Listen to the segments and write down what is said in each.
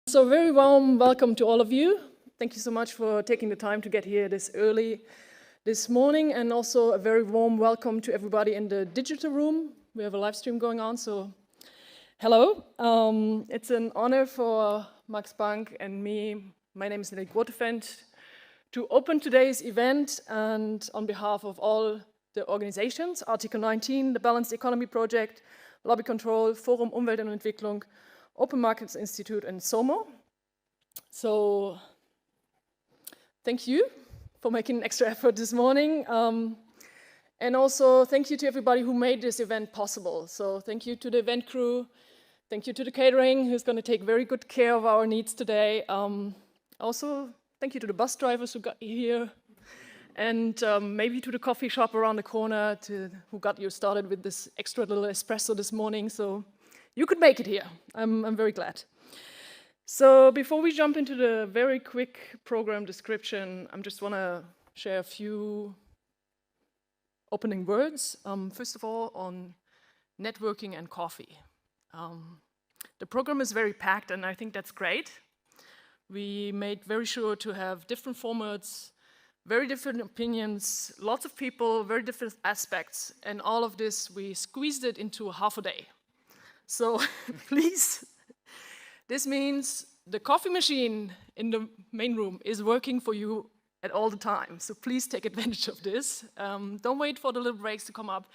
So a very warm welcome to all of you. Thank you so much for taking the time to get here this early this morning, and also a very warm welcome to everybody in the digital room. We have a live stream going on, so hello. It's an honor for Max Bank and me, my name is Nelly Grotefend, to open today's event, and on behalf of all the organizations, Article 19, the Balanced Economy Project, Lobby Control, Forum Umwelt und Entwicklung, Open Markets Institute, and SOMO. So thank you for making an extra effort this morning. And also thank you to everybody who made this event possible. So thank you to the event crew. Thank you to the catering, who's going to take very good care of our needs today. Also, thank you to the bus drivers who got you here. And maybe to the coffee shop around the corner who got you started with this extra little espresso this morning. So you could make it here. I'm very glad. So before we jump into the very quick program description, I just want to share a few opening words. First of all, on networking and coffee. The program is very packed, and I think that's great. We made very sure to have different formats, very different opinions, lots of people, very different aspects, and all of this, we squeezed it into half a day. So please, this means the coffee machine in the main room is working for you at all the time. So please take advantage of this. Don't wait for the little breaks to come up.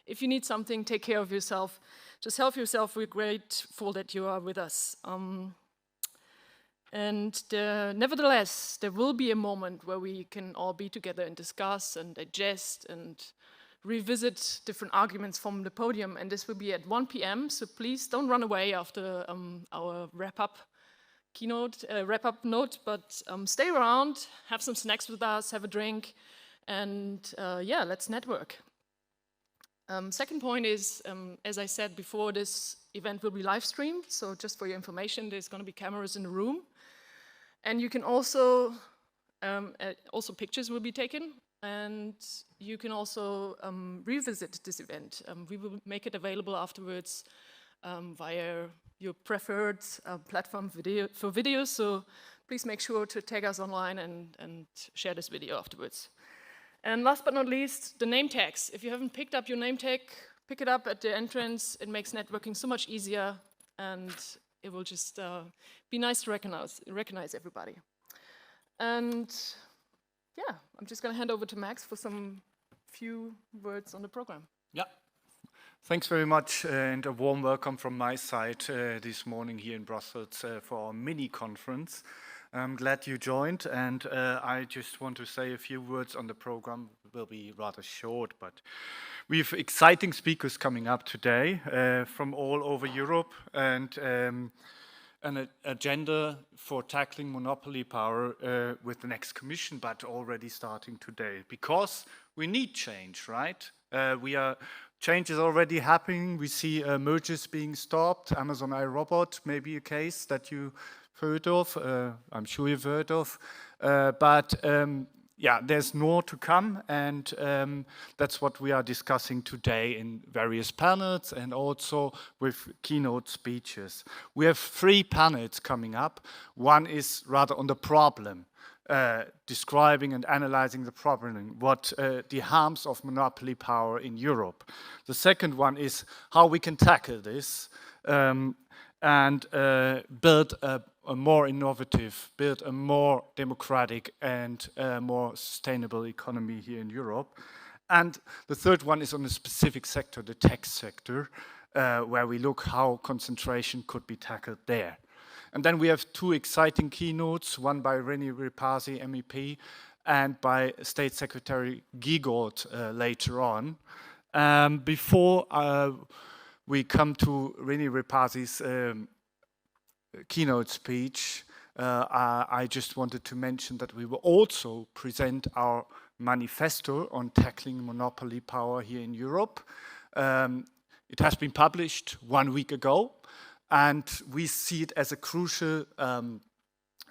If you need something, take care of yourself. Just help yourself. We're grateful that you are with us. Nevertheless, there will be a moment where we can all be together and discuss and digest and revisit different arguments from the podium, and this will be at 1 p.m. So please don't run away after our wrap-up note, but stay around, have some snacks with us, have a drink, and yeah, let's network. Second point is, as I said before, this event will be live streamed. So just for your information, there's going to be cameras in the room, and you can also pictures will be taken. And you can also revisit this event. We will make it available afterwards via your preferred platform for videos. So please make sure to tag us online and share this video afterwards. And last but not least, the name tags. If you haven't picked up your name tag, pick it up at the entrance. It makes networking so much easier, and it will just be nice to recognize everybody. And yeah, I'm just going to hand over to Max for some few words on the program. Yeah, thanks very much, and a warm welcome from my side this morning here in Brussels for our mini conference. I'm glad you joined, and I just want to say a few words on the program. It will be rather short, but we have exciting speakers coming up today from all over Europe, and an agenda for tackling monopoly power with the next Commission, but already starting today, because we need change, right? Change is already happening. We see mergers being stopped. Amazon iRobot may be a case that you've heard of. I'm sure you've heard of. Yeah, there's more to come, and that's what we are discussing today in various panels and also with keynote speeches. We have 3 panels coming up. One is rather on the problem, describing and analyzing the problem, what the harms of monopoly power in Europe. The second one is how we can tackle this and build a more innovative, build a more democratic and more sustainable economy here in Europe. And the third one is on a specific sector, the tech sector, where we look how concentration could be tackled there. And then we have 2 exciting keynotes, one by René Repasi, MEP, and by State Secretary Giegold later on. Before we come to René Repasi's keynote speech, I just wanted to mention that we will also present our manifesto on tackling monopoly power here in Europe. It has been published 1 week ago, and we see it as a crucial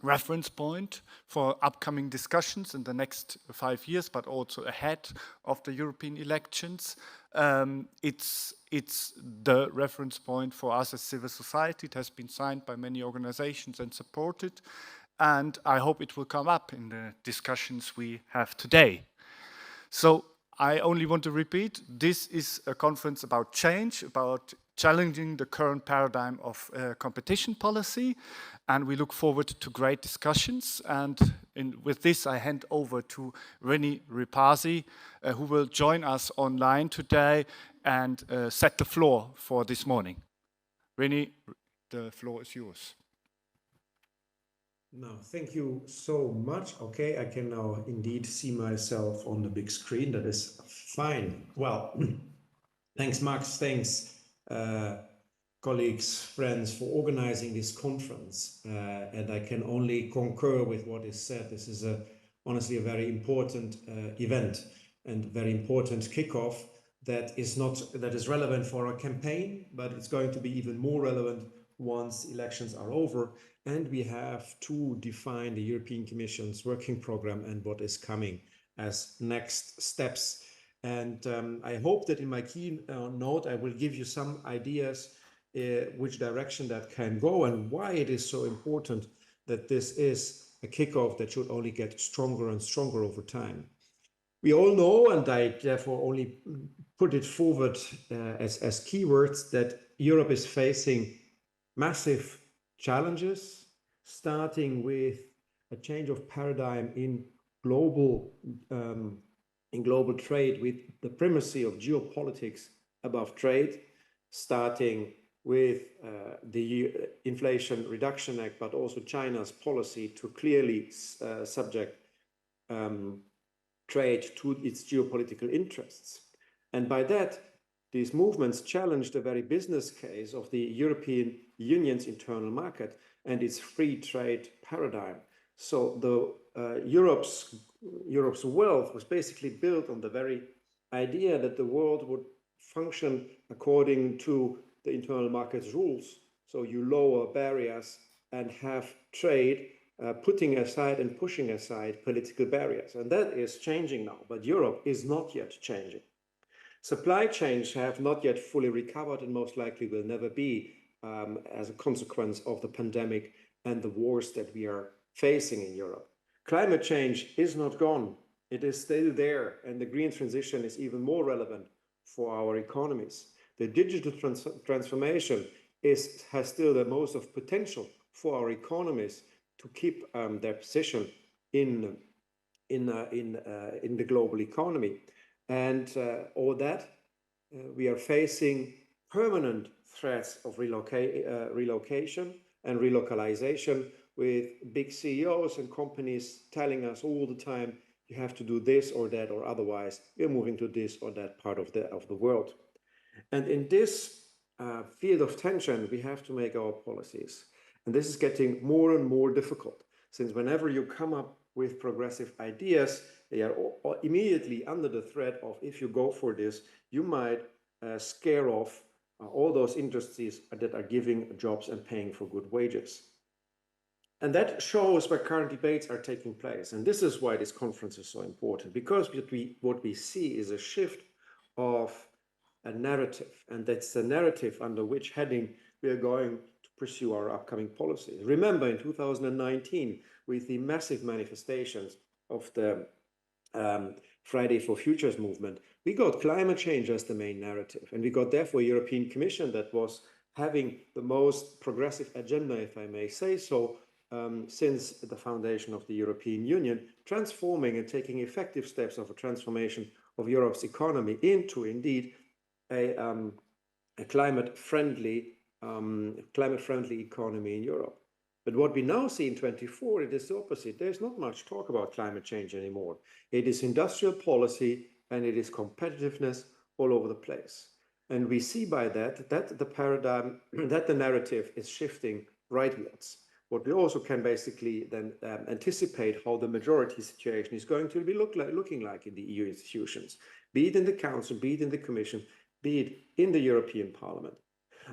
reference point for upcoming discussions in the next 5 years, but also ahead of the European elections. It's the reference point for us as civil society. It has been signed by many organizations and supported, and I hope it will come up in the discussions we have today. So I only want to repeat, this is a conference about change, about challenging the current paradigm of competition policy, and we look forward to great discussions. And with this, I hand over to René Ripasi, who will join us online today and set the floor for this morning. René, the floor is yours. No, thank you so much. Okay, I can now indeed see myself on the big screen. That is fine. Well, thanks, Max. Thanks, colleagues, friends, for organizing this conference. And I can only concur with what is said. This is honestly a very important event and very important kickoff that is relevant for our campaign, but it's going to be even more relevant once elections are over and we have to define the European Commission's working program and what is coming as next steps. And I hope that in my keynote I will give you some ideas which direction that can go and why it is so important that this is a kickoff that should only get stronger and stronger over time. We all know, and I therefore only put it forward as keywords, that Europe is facing massive challenges, starting with a change of paradigm in global trade, with the primacy of geopolitics above trade, starting with the Inflation Reduction Act, but also China's policy to clearly subject trade to its geopolitical interests. And by that, these movements challenge the very business case of the European Union's internal market and its free trade paradigm. So Europe's wealth was basically built on the very idea that the world would function according to the internal market's rules. So you lower barriers and have trade, putting aside and pushing aside political barriers. And that is changing now, but Europe is not yet changing. Supply chains have not yet fully recovered and most likely will never be as a consequence of the pandemic and the wars that we are facing in Europe. Climate change is not gone. It is still there, and the green transition is even more relevant for our economies. The digital transformation has still the most of potential for our economies to keep their position in the global economy. And all that, we are facing permanent threats of relocation and relocalization, with big CEOs and companies telling us all the time, you have to do this or that, or otherwise you're moving to this or that part of the world. And in this field of tension, we have to make our policies. And this is getting more and more difficult, since whenever you come up with progressive ideas, they are immediately under the threat of, if you go for this, you might scare off all those industries that are giving jobs and paying for good wages. And that shows where current debates are taking place. And this is why this conference is so important, because what we see is a shift of a narrative, and that's the narrative under which heading we are going to pursue our upcoming policies. Remember, in 2019, with the massive manifestations of the Friday for Futures movement, we got climate change as the main narrative, and we got therefore a European Commission that was having the most progressive agenda, if I may say so, since the foundation of the European Union, transforming and taking effective steps of a transformation of Europe's economy into indeed a climate-friendly economy in Europe. But what we now see in 24, it is the opposite. There's not much talk about climate change anymore. It is industrial policy and it is competitiveness all over the place. And we see by that the paradigm, that the narrative is shifting rightwards. What we also can basically then anticipate how the majority situation is going to be looking like in the EU institutions, be it in the Council, be it in the Commission, be it in the European Parliament.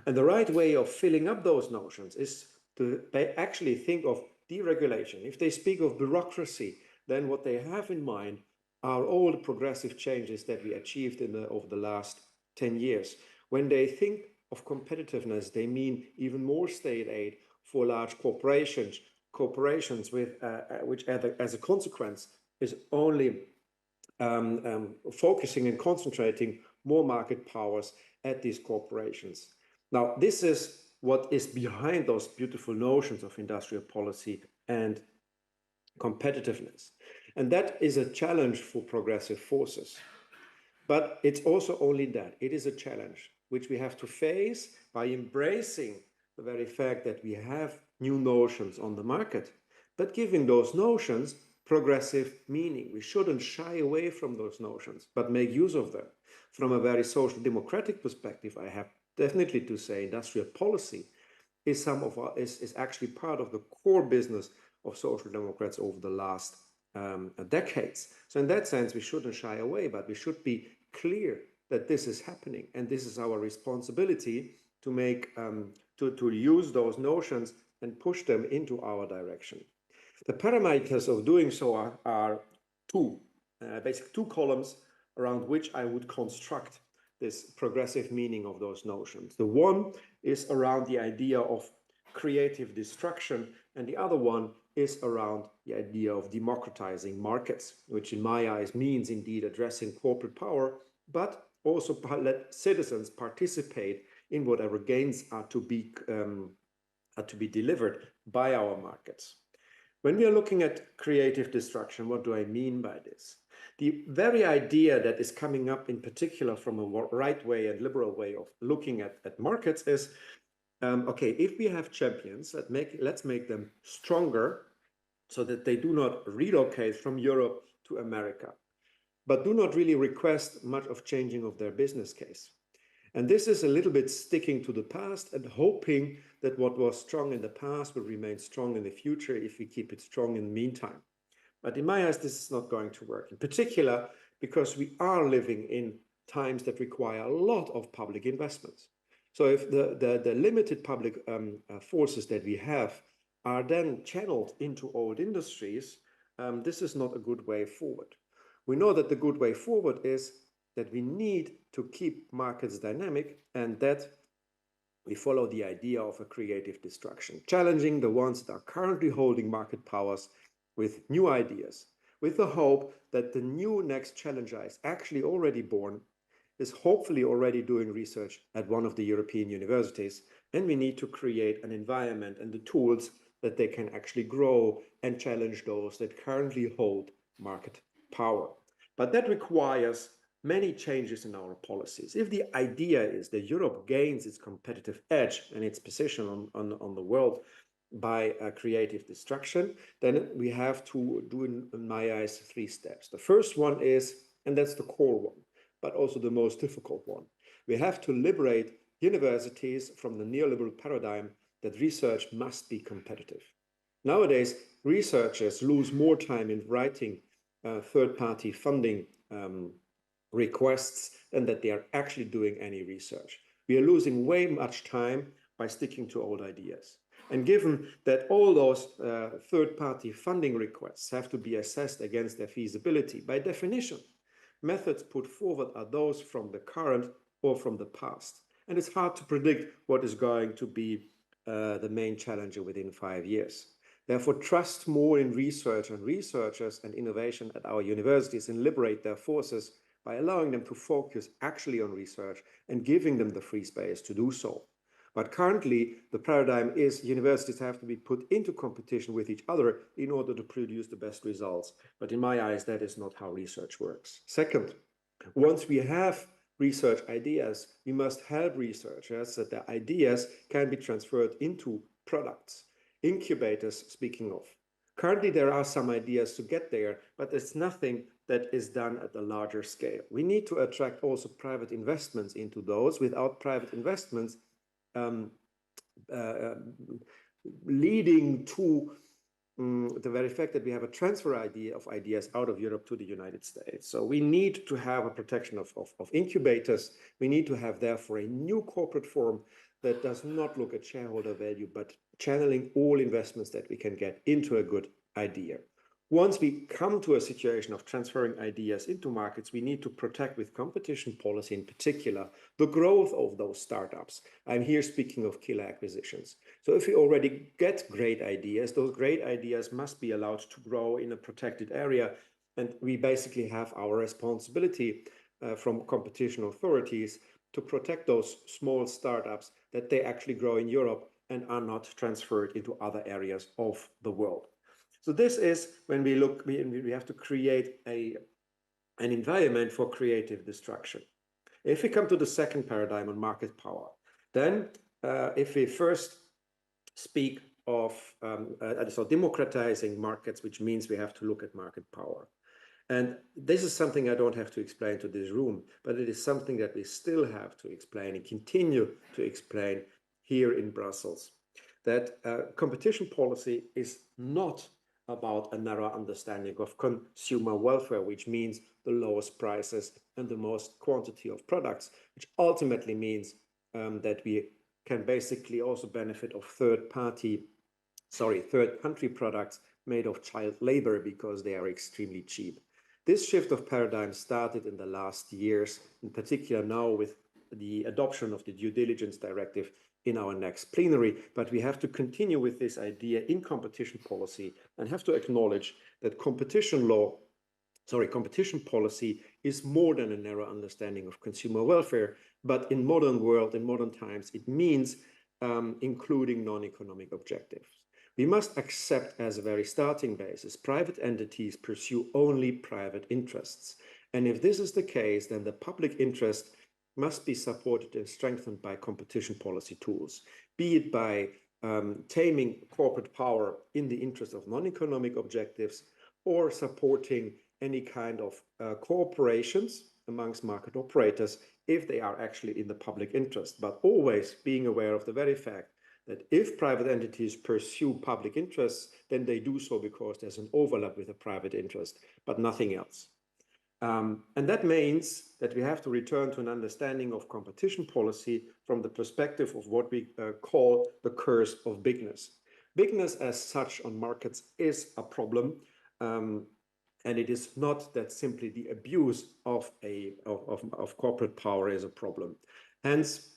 And the right way of filling up those notions is to actually think of deregulation. If they speak of bureaucracy, then what they have in mind are all the progressive changes that we achieved over the last 10 years. When they think of competitiveness, they mean even more state aid for large corporations with, which as a consequence is only focusing and concentrating more market powers at these corporations. Now, this is what is behind those beautiful notions of industrial policy and competitiveness. And that is a challenge for progressive forces. But it's also only that. It is a challenge which we have to face by embracing the very fact that we have new notions on the market, but giving those notions progressive meaning. We shouldn't shy away from those notions, but make use of them. From a very social democratic perspective, I have definitely to say industrial policy is actually part of the core business of social democrats over the last decades. So in that sense, we shouldn't shy away, but we should be clear that this is happening, and this is our responsibility to make to use those notions and push them into our direction. The parameters of doing so are two, basically two columns around which I would construct this progressive meaning of those notions. The one is around the idea of creative destruction, and the other one is around the idea of democratizing markets, which in my eyes means indeed addressing corporate power, but also let citizens participate in whatever gains are to be delivered by our markets. When we are looking at creative destruction, what do I mean by this? The very idea that is coming up in particular from a right way and liberal way of looking at markets is, okay, if we have champions, let's make them stronger so that they do not relocate from Europe to America, but do not really request much of changing of their business case. And this is a little bit sticking to the past and hoping that what was strong in the past will remain strong in the future if we keep it strong in the meantime. But in my eyes, this is not going to work, in particular because we are living in times that require a lot of public investments. So if the limited public forces that we have are then channeled into old industries, this is not a good way forward. We know that the good way forward is that we need to keep markets dynamic and that we follow the idea of a creative destruction, challenging the ones that are currently holding market powers with new ideas, with the hope that the new next challenger is actually already born, is hopefully already doing research at one of the European universities, and we need to create an environment and the tools that they can actually grow and challenge those that currently hold market power. But that requires many changes in our policies. If the idea is that Europe gains its competitive edge and its position on the world by creative destruction, then we have to do, in my eyes, 3 steps. The first one is, and that's the core one, but also the most difficult one. We have to liberate universities from the neoliberal paradigm that research must be competitive. Nowadays, researchers lose more time in writing third-party funding requests than that they are actually doing any research. We are losing way much time by sticking to old ideas. And given that all those third-party funding requests have to be assessed against their feasibility, by definition, methods put forward are those from the current or from the past. And it's hard to predict what is going to be the main challenger within 5 years. Therefore, trust more in research and researchers and innovation at our universities and liberate their forces by allowing them to focus actually on research and giving them the free space to do so. But currently, the paradigm is universities have to be put into competition with each other in order to produce the best results. But in my eyes, that is not how research works. Second, once we have research ideas, we must help researchers that their ideas can be transferred into products. Incubators, speaking of. Currently, there are some ideas to get there, but there's nothing that is done at a larger scale. We need to attract also private investments into those. Without private investments, leading to the very fact that we have a transfer of ideas out of Europe to the United States. So we need to have a protection of incubators. We need to have, therefore, a new corporate form that does not look at shareholder value, but channeling all investments that we can get into a good idea. Once we come to a situation of transferring ideas into markets, we need to protect with competition policy in particular the growth of those startups. I'm here speaking of killer acquisitions. So if we already get great ideas, those great ideas must be allowed to grow in a protected area. And we basically have our responsibility from competition authorities to protect those small startups that they actually grow in Europe and are not transferred into other areas of the world. So this is when we look, we have to create an environment for creative destruction. If we come to the second paradigm on market power, then if we first speak of so democratizing markets, which means we have to look at market power. And this is something I don't have to explain to this room, but it is something that we still have to explain and continue to explain here in Brussels, that competition policy is not about a narrow understanding of consumer welfare, which means the lowest prices and the most quantity of products, which ultimately means that we can basically also benefit of third country products made of child labor because they are extremely cheap. This shift of paradigm started in the last years, in particular now with the adoption of the due diligence directive in our next plenary, but we have to continue with this idea in competition policy and have to acknowledge that competition policy is more than a narrow understanding of consumer welfare, but in modern world, in modern times, it means including non-economic objectives. We must accept as a very starting basis, private entities pursue only private interests. And if this is the case, then the public interest must be supported and strengthened by competition policy tools, be it by taming corporate power in the interest of non-economic objectives or supporting any kind of cooperations amongst market operators if they are actually in the public interest, but always being aware of the very fact that if private entities pursue public interests, then they do so because there's an overlap with a private interest, but nothing else. And that means that we have to return to an understanding of competition policy from the perspective of what we call the curse of bigness. Bigness as such on markets is a problem, and it is not that simply the abuse of corporate power is a problem. Hence,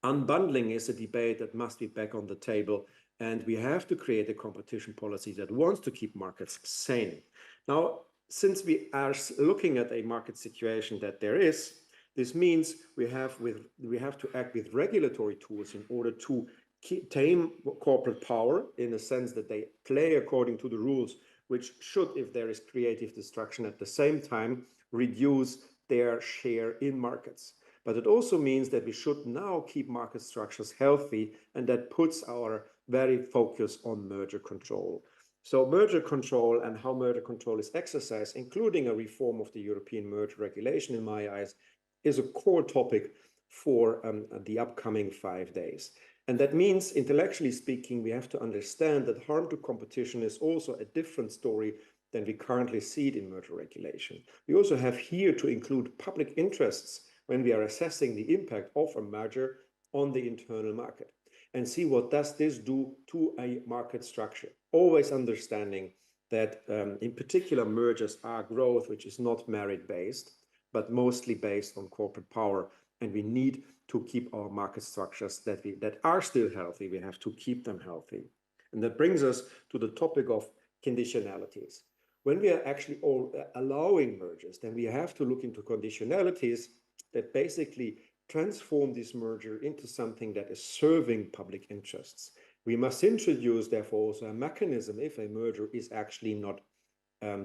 unbundling is a debate that must be back on the table, and we have to create a competition policy that wants to keep markets sane. Now, since we are looking at a market situation that there is, this means we have to act with regulatory tools in order to tame corporate power in the sense that they play according to the rules, which should, if there is creative destruction, at the same time reduce their share in markets. But it also means that we should now keep market structures healthy, and that puts our very focus on merger control. So merger control and how merger control is exercised, including a reform of the European merger regulation, in my eyes, is a core topic for the upcoming 5 days. And that means, intellectually speaking, we have to understand that harm to competition is also a different story than we currently see it in merger regulation. We also have here to include public interests when we are assessing the impact of a merger on the internal market, and see what does this do to a market structure. Always understanding that in particular mergers are growth which is not merit-based, but mostly based on corporate power, and we need to keep our market structures that are still healthy. We have to keep them healthy. And that brings us to the topic of conditionalities. When we are actually allowing mergers, then we have to look into conditionalities that basically transform this merger into something that is serving public interests. We must introduce, therefore, also a mechanism if a merger is actually not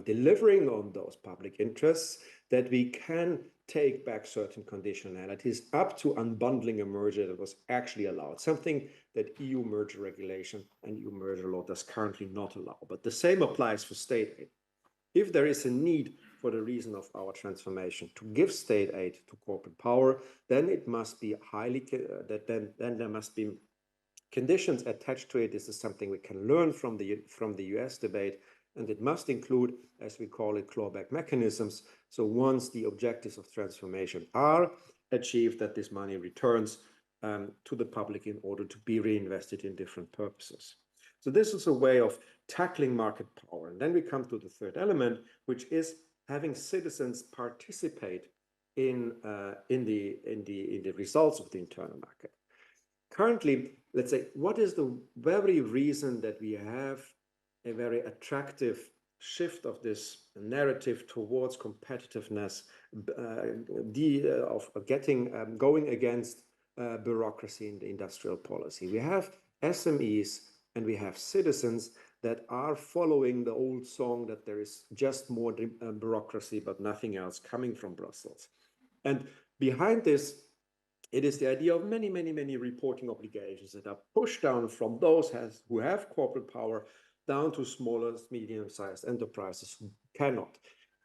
delivering on those public interests, that we can take back certain conditionalities up to unbundling a merger that was actually allowed, something that EU merger regulation and EU merger law does currently not allow. But the same applies for state aid. If there is a need for the reason of our transformation to give state aid to corporate power, then it must be then there must be conditions attached to it. This is something we can learn from the US debate, and it must include, as we call it, clawback mechanisms. So once the objectives of transformation are achieved, that this money returns to the public in order to be reinvested in different purposes. So this is a way of tackling market power. And then we come to the third element, which is having citizens participate in the results of the internal market. Currently, let's say, what is the very reason that we have a very attractive shift of this narrative towards competitiveness, going against bureaucracy in the industrial policy? We have SMEs and we have citizens that are following the old song that there is just more bureaucracy but nothing else coming from Brussels. And behind this, it is the idea of many, many, many reporting obligations that are pushed down from those who have corporate power down to smaller, medium-sized enterprises who cannot,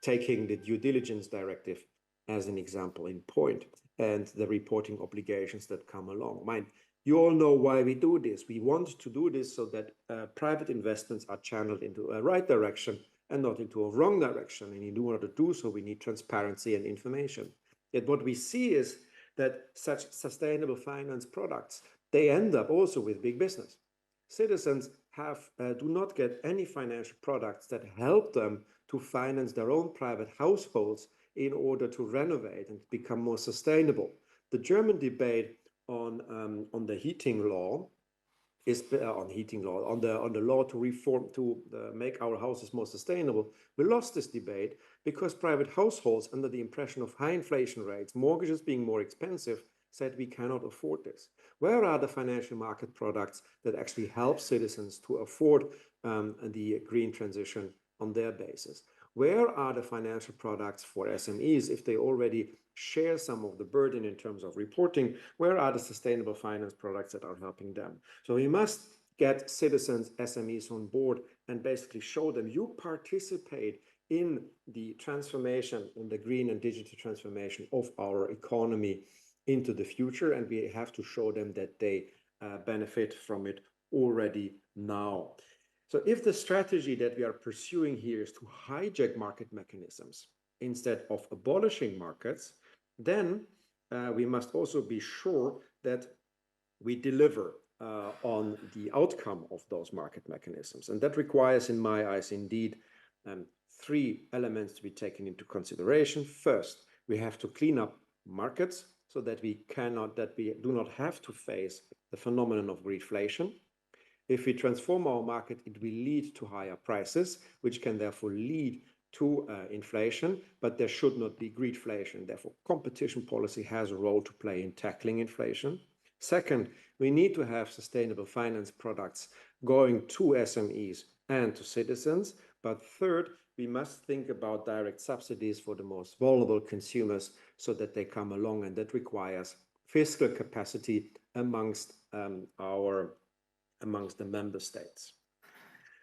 taking the due diligence directive as an example in point, and the reporting obligations that come along. Mind, you all know why we do this. We want to do this so that private investments are channeled into a right direction and not into a wrong direction. And in order to do so, we need transparency and information. Yet what we see is that such sustainable finance products, they end up also with big business. Citizens do not get any financial products that help them to finance their own private households in order to renovate and become more sustainable. The German debate on the heating law is on the law to reform to make our houses more sustainable. We lost this debate because private households, under the impression of high inflation rates, mortgages being more expensive, said we cannot afford this. Where are the financial market products that actually help citizens to afford the green transition on their basis? Where are the financial products for SMEs if they already share some of the burden in terms of reporting? Where are the sustainable finance products that are helping them? So we must get citizens, SMEs on board and basically show them you participate in the transformation, in the green and digital transformation of our economy into the future. And we have to show them that they benefit from it already now. So if the strategy that we are pursuing here is to hijack market mechanisms instead of abolishing markets, then we must also be sure that we deliver on the outcome of those market mechanisms. And that requires, in my eyes, indeed, three elements to be taken into consideration. First, we have to clean up markets so that we do not have to face the phenomenon of greedflation. If we transform our market, it will lead to higher prices, which can therefore lead to inflation, but there should not be greedflation. Therefore, competition policy has a role to play in tackling inflation. Second, we need to have sustainable finance products going to SMEs and to citizens. But third, we must think about direct subsidies for the most vulnerable consumers so that they come along, and that requires fiscal capacity amongst the member states.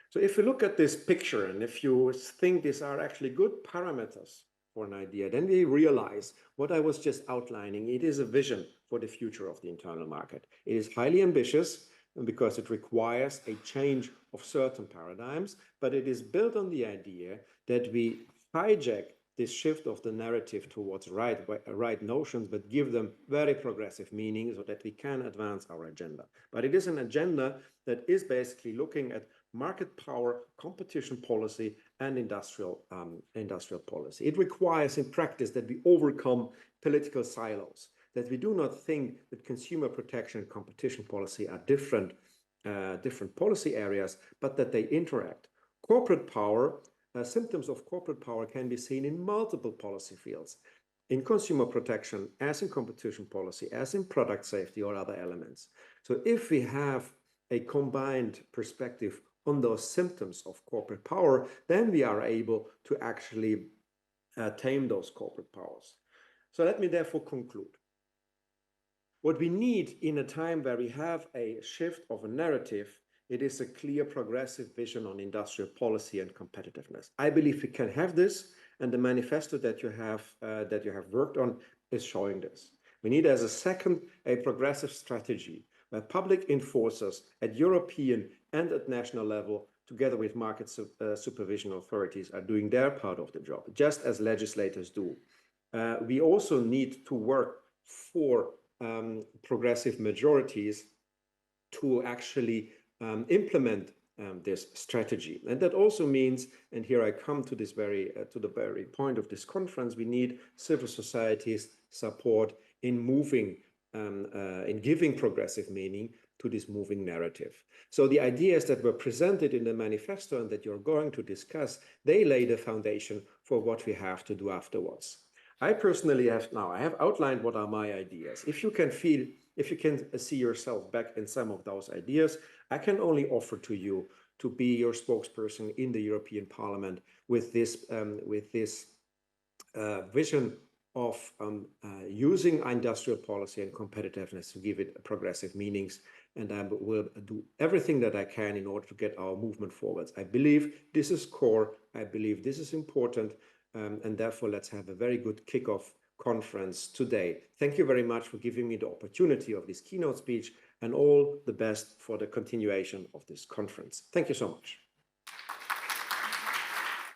So if you look at this picture and if you think these are actually good parameters for an idea, then we realize what I was just outlining. It is a vision for the future of the internal market. It is highly ambitious because it requires a change of certain paradigms, but it is built on the idea that we hijack this shift of the narrative towards right notions, but give them very progressive meaning so that we can advance our agenda. But it is an agenda that is basically looking at market power, competition policy, and industrial policy. It requires in practice that we overcome political silos, that we do not think that consumer protection and competition policy are different policy areas, but that they interact. Corporate power, symptoms of corporate power can be seen in multiple policy fields, in consumer protection, as in competition policy, as in product safety or other elements. So if we have a combined perspective on those symptoms of corporate power, then we are able to actually tame those corporate powers. So let me therefore conclude. What we need in a time where we have a shift of a narrative, it is a clear progressive vision on industrial policy and competitiveness. I believe we can have this, and the manifesto that you have worked on is showing this. We need, as a second, a progressive strategy where public enforcers at European and at national level, together with market supervision authorities, are doing their part of the job, just as legislators do. We also need to work for progressive majorities to actually implement this strategy. And that also means, and here I come to this to the very point of this conference, we need civil society's support in moving, in giving progressive meaning to this moving narrative. So the ideas that were presented in the manifesto and that you're going to discuss, they lay the foundation for what we have to do afterwards. I personally have outlined what are my ideas. If you can see yourself back in some of those ideas, I can only offer to you to be your spokesperson in the European Parliament with this vision of using industrial policy and competitiveness to give it progressive meanings. And I will do everything that I can in order to get our movement forwards. I believe this is core. I believe this is important. And therefore, let's have a very good kickoff conference today. Thank you very much for giving me the opportunity of this keynote speech, and all the best for the continuation of this conference. Thank you so much.